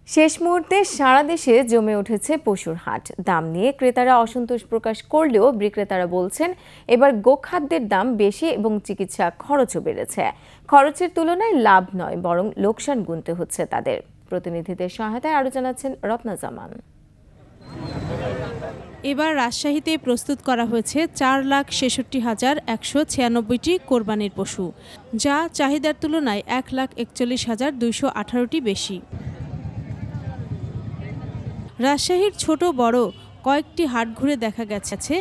শেষ মুহূর্তে সারা দেশে জমে উঠেছে পশুর হাট। দাম নিয়ে ক্রেতারা অসন্তোষ প্রকাশ করলেও বিক্রেতারা বলছেন এবার গোখাদ্যের দাম বেশি এবং চিকিৎসা খরচও বেড়েছে। খরচের তুলনায় লাভ নয়, বরং লোকসান গুনতে হচ্ছে তাদের। প্রতিনিধিদের সহায়তায় আরও জানাচ্ছেন রত্না জামান। এবার রাজশাহীতে প্রস্তুত করা হয়েছে 4,66,196টি কোরবানির পশু, যা চাহিদার তুলনায় 1,41,218টি বেশি। রাজশাহীর ছোট বড় কয়েকটি হাট ঘুরে দেখা গেছে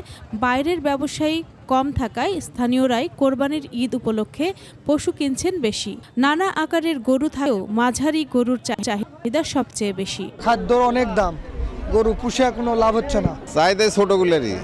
বাইরের ব্যবসায়ী কম থাকায় স্থানীয়রাই কোরবানির ঈদ উপলক্ষে পশু কিনছেন বেশি। নানা আকারের গরু থাকেও মাঝারি গরুর চাহিদা সবচেয়ে বেশি। খাদ্যর অনেক দাম, গরু পুষে কোনো লাভ হচ্ছে না। চাহিদা ছোটগুলোরই,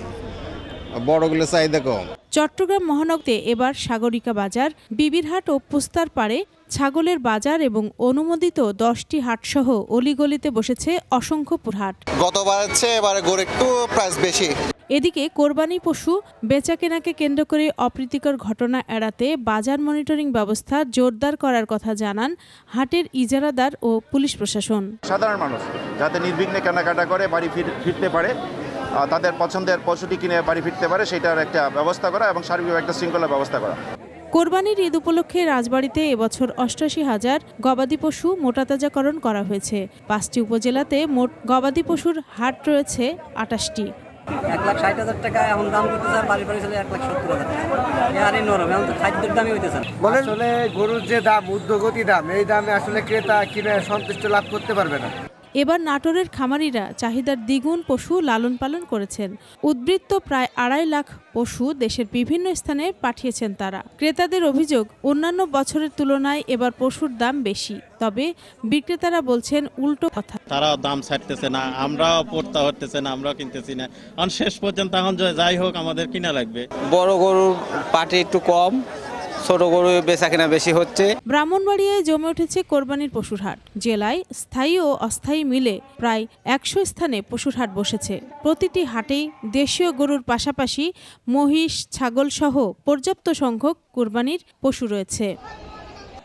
বড়গুলো চাহিদা কম। চট্টগ্রাম মহানগরে এবার সাগরিকা বাজার, বিবিরহাট ও পুস্তার পাড়ে ছাগলের বাজার এবং অনুমোদিত 10টি হাটসহ অলিগলিতে বসেছে অসংখ্য পুরহাট। গতবারের চেয়ে এবারে গরু একটু প্রাইস বেশি। এদিকে কোরবানি পশু বেচাকেনাকে কেন্দ্র করে অপ্রীতিকর ঘটনা এড়াতে বাজার মনিটরিং ব্যবস্থা জোরদার করার কথা জানান হাটের ইজারাদার ও পুলিশ প্রশাসন। সাধারণ মানুষ যাতে নির্বিঘ্নে কেনাকাটা করে বাড়ি ফিরতে পারে, তাদের পছন্দের পশুটি কিনে বাড়ি ফিরতে পারে, সেটার একটা ব্যবস্থা করা এবং সার্বিক একটা শৃঙ্খলা ব্যবস্থা করা। কোরবানির ঈদ উপলক্ষে রাজবাড়ীতে এবছর 88,000 গবাদি পশু মোটাতাজাকরণ করা হয়েছে। 5টি উপজেলাতে মোট গবাদি পশুর হাট রয়েছে 28টি। 1,60,000 টাকা এখন দাম করতেছে, বাড়ি চলে 1,70,000 টাকা। আরে নরম, এখন তো খাদ্যের দামই হইতেছে। আসলে গরুর যে দাম, ঊর্ধ্বগতি দাম, এই দামে আসলে ক্রেতা কিনে সন্তুষ্ট লাভ করতে পারবে না। এবার নাটোরের খামারিরা চাহিদার দ্বিগুণ পশু লালন পালন করেছেন। উদ্বৃত্ত প্রায় 2.5 লাখ পশু দেশের বিভিন্ন স্থানে পাঠিয়েছেন তারা। ক্রেতাদের অভিযোগ, অন্যান্য বছরের তুলনায় এবার পশুর দাম বেশি, তবে বিক্রেতারা বলছেন উল্টো কথা। তারা দাম ছাড়তেছে না, আমরাও পড়তে হতেছে না, আমরাও কিনতেছি না। কারণ শেষ পর্যন্ত এখন যাই হোক আমাদের কিনা লাগবে। বড় গরুর পাটি একটু কম, ছোট গরু বেচা কেনা বেশি হচ্ছে। ব্রাহ্মণবাড়িয়ায় জমে উঠেছে কোরবানির পশুর হাট। জেলায় স্থায়ী ও অস্থায়ী মিলে প্রায় 100 স্থানে পশুর হাট বসেছে। প্রতিটি হাটেই দেশীয় গরুর পাশাপাশি মহিষ, ছাগল সহ পর্যাপ্ত সংখ্যক কোরবানির পশু রয়েছে।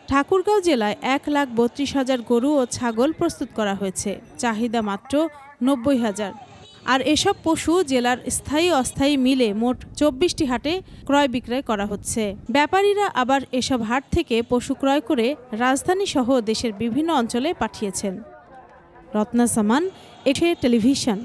ঠাকুরগাঁও জেলায় 1,32,000 গরু ও ছাগল প্রস্তুত করা হয়েছে, চাহিদা মাত্র 90,000। আর এসব পশু জেলার স্থায়ী অস্থায়ী মিলে মোট 24টি হাটে ক্রয় বিক্রয় করা হচ্ছে। ব্যাপারীরা আবার এসব হাট থেকে পশু ক্রয় করে রাজধানী সহ দেশের বিভিন্ন অঞ্চলে পাঠিয়েছেন। রত্না জামান, এশিয়া টেলিভিশন।